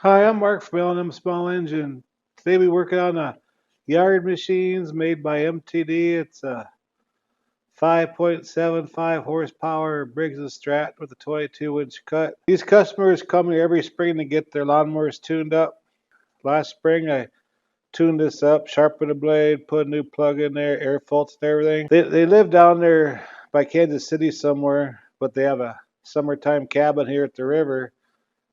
Hi, I'm Mark from L&M Small Engine. Today we working on a yard machines made by MTD. It's a 5.75 horsepower Briggs & Stratton with a 22-inch cut. These customers come here every spring to get their lawnmowers tuned up. Last spring I tuned this up, sharpened the blade, put a new plug in there, air filters and everything. They live down there by Kansas City somewhere, but they have a summertime cabin here at the river,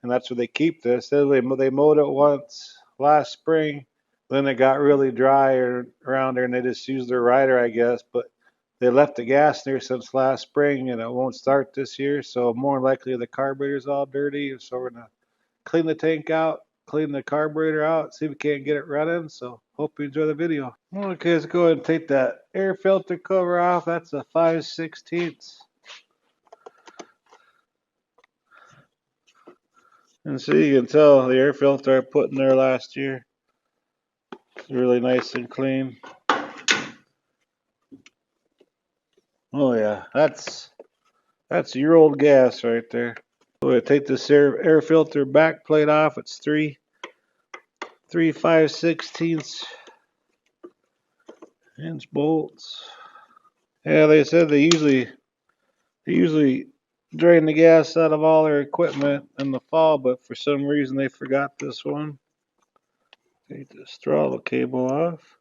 and that's where they keep this. They mowed it once last spring. Then it got really dry around there, and they just used their rider, I guess. But they left the gas in there since last spring, and it won't start this year. So more likely the carburetor's all dirty. So we're gonna clean the tank out, clean the carburetor out, see if we can't get it running. So hope you enjoy the video. Okay, let's go ahead and take that air filter cover off. That's a 5/16. And so you can tell the air filter I put in there last year. It's really nice and clean. Oh yeah, that's your old gas right there. So I take this air filter back plate off. It's three 5/16 inch bolts. Yeah, they said they usually drain the gas out of all their equipment in the fall, but for some reason they forgot this one. Take this throttle cable off.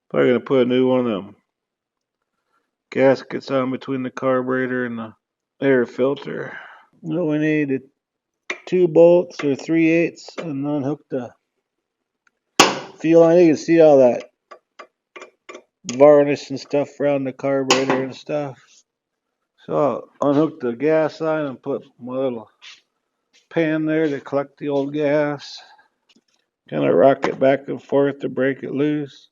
Probably gonna put a new one of them gaskets on between the carburetor and the air filter. No, we need 2 bolts or 3/8 and unhook the fuel line. You can see all that varnish and stuff around the carburetor and stuff. So I'll unhook the gas line and put my little pan there to collect the old gas. Kind of rock it back and forth to break it loose.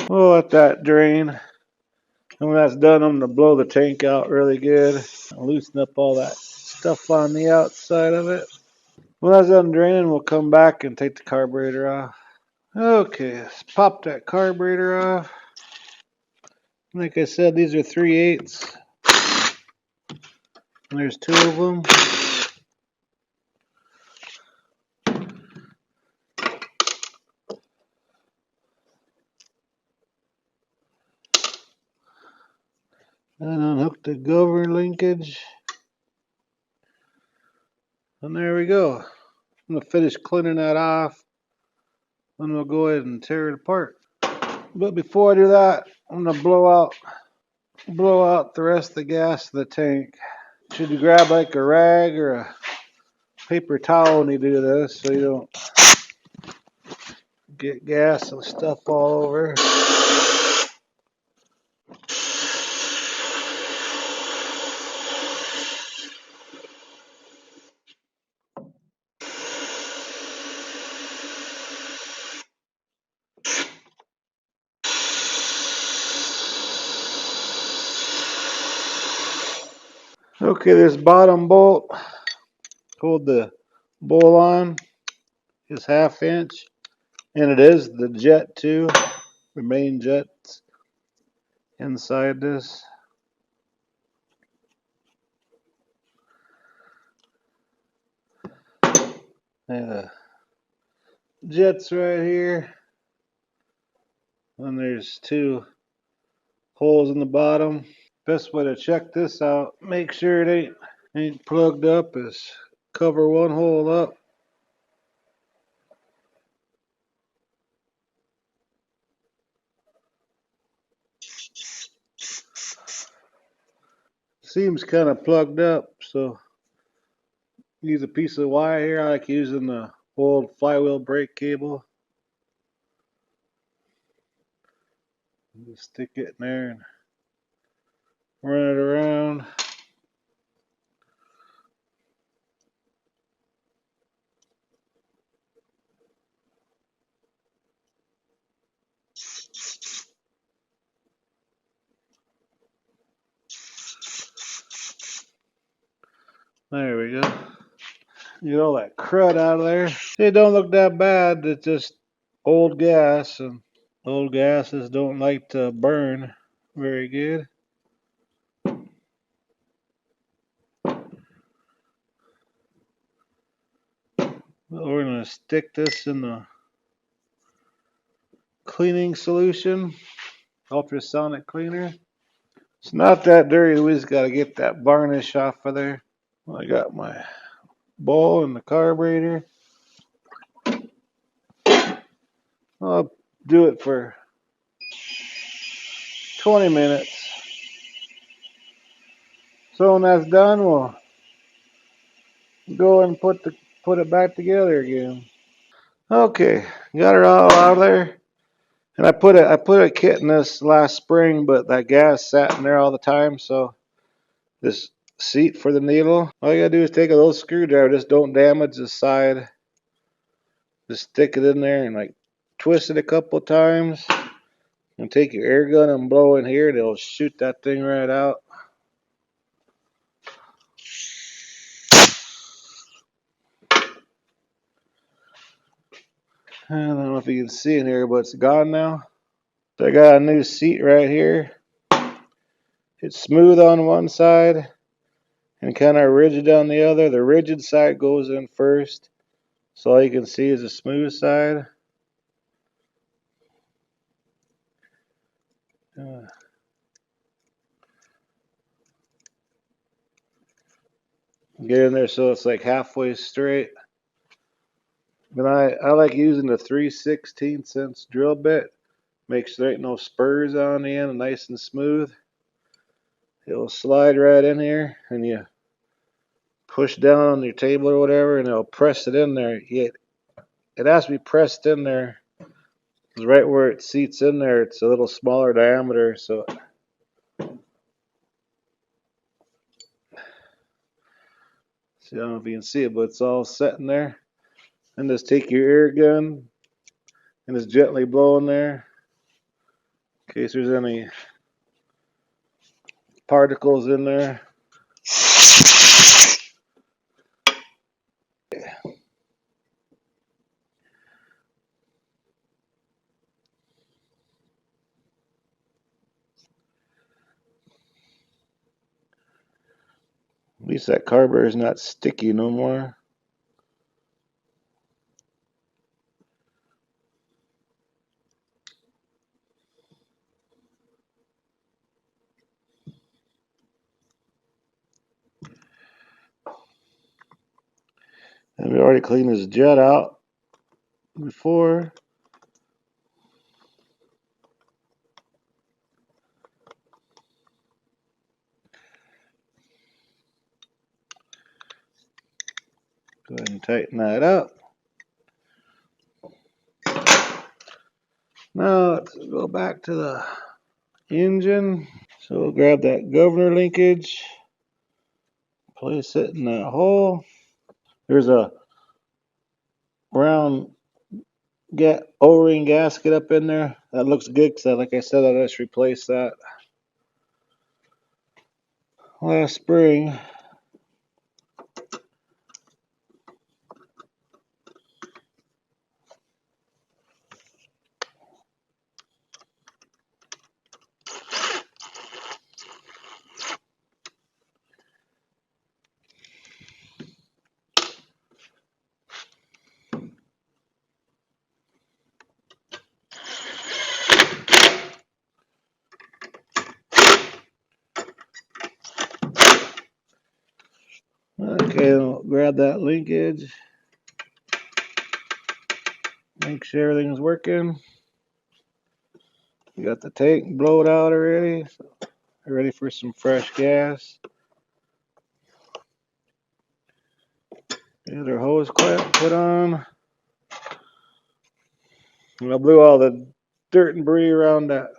We'll let that drain. And when that's done, I'm going to blow the tank out really good. Loosen up all that stuff on the outside of it. When that's done draining, we'll come back and take the carburetor off. Okay, let's pop that carburetor off. Like I said, these are 3/8. And there's 2 of them. And unhook the governor linkage. And there we go. I'm going to finish cleaning that off. Then we'll go ahead and tear it apart. But before I do that, I'm going to blow out the rest of the gas in the tank. Should you grab like a rag or a paper towel when you do this so you don't get gas and stuff all over. Okay, this bottom bolt, hold the bowl on, is 1/2 inch, and it is the jet too, the main jet's inside this. Jets right here, and there's 2 holes in the bottom. Best way to check this out, make sure it ain't plugged up, is cover one hole up. Seems kind of plugged up, so use a piece of wire here. I like using the old flywheel brake cable. Just stick it in there and run it around. There we go. Get all that crud out of there. It don't look that bad. It's just old gas, and old gases don't like to burn very good. Well, we're going to stick this in the cleaning solution, ultrasonic cleaner. It's not that dirty. We just got to get that varnish off of there. I got my bowl and the carburetor. I'll do it for 20 minutes. So when that's done, we'll go and put it back together again. Okay, got it all out of there. And I put a kit in this last spring, but that gas sat in there all the time, so this seat for the needle. All you gotta do is take a little screwdriver, just don't damage the side. Just stick it in there and like twist it a couple times. And take your air gun and blow in here, and it'll shoot that thing right out. I don't know if you can see in here, but it's gone now. So I got a new seat right here. It's smooth on one side and kind of rigid on the other. The rigid side goes in first, so all you can see is the smooth side. Get in there so it's like halfway straight. But I like using the 3/16 drill bit. Makes there ain't no spurs on the end, nice and smooth. It'll slide right in here, and you push down on your table or whatever, and it'll press it in there. It has to be pressed in there. Because right where it seats in there, it's a little smaller diameter, so see, I don't know if you can see it, but it's all set in there. And just take your air gun and just gently blow in there in case there's any particles in there. At least that carburetor is not sticky no more. And we already cleaned this jet out before. Go ahead and tighten that up. Now let's go back to the engine. So we'll grab that governor linkage, place it in that hole. There's a round O-ring gasket up in there. That looks good because, like I said, I just replaced that last spring. Okay, we'll grab that linkage. Make sure everything's working. You got the tank blowed out already. So we're ready for some fresh gas. Get our hose clamp put on. And I blew all the dirt and debris around that.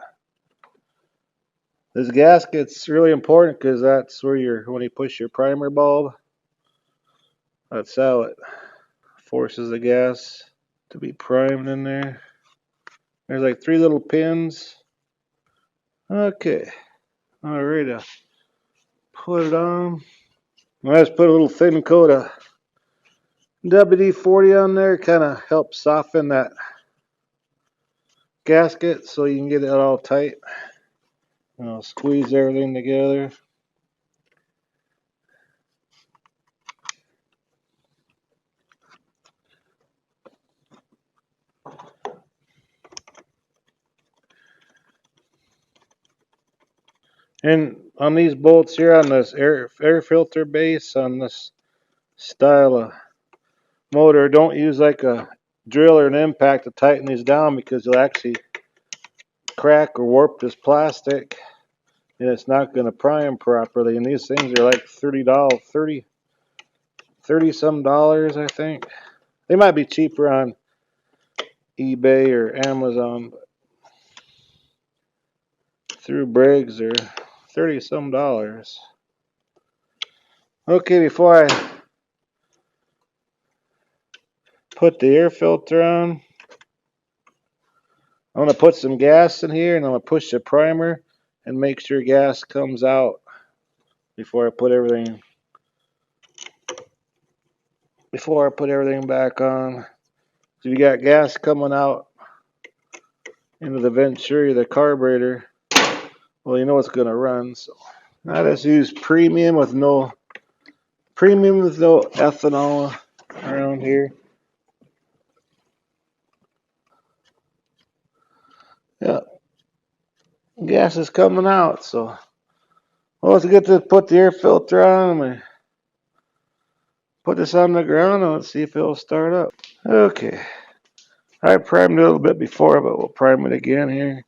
This gasket's really important because that's where when you push your primer bulb, that's how it forces the gas to be primed in there. There's like 3 little pins. Okay, all ready to put it on. I just put a little thin coat of WD-40 on there, kind of helps soften that gasket so you can get it all tight. I'll squeeze everything together. And on these bolts here, on this air filter base, on this style of motor, don't use like a drill or an impact to tighten these down, because you'll actually crack or warp this plastic, and it's not going to prime properly. And these things are like $30 some dollars, I think. They might be cheaper on eBay or Amazon, but through Briggs are 30 some dollars. Okay, before I put the air filter on, I'm going to put some gas in here, and I'm going to push the primer and make sure gas comes out before I put everything back on. So if you got gas coming out into the Venturi, the carburetor, well, you know it's going to run. So I just use premium with no ethanol around here. Yeah, gas is coming out. So well, let's get to put the air filter on. I'm gonna put this on the ground and let's see if it'll start up. Okay, I primed it a little bit before, but we'll prime it again here.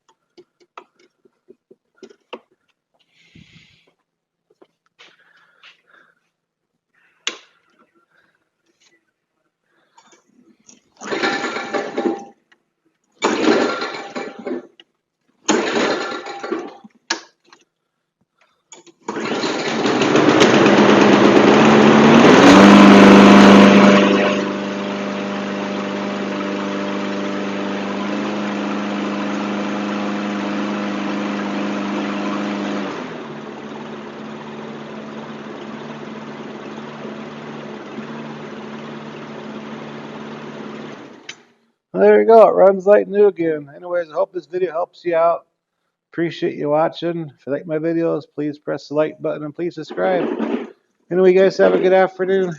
Well, there you go. It runs like new again. Anyways, I hope this video helps you out. Appreciate you watching. If you like my videos, please press the like button and please subscribe. Anyway, guys, have a good afternoon.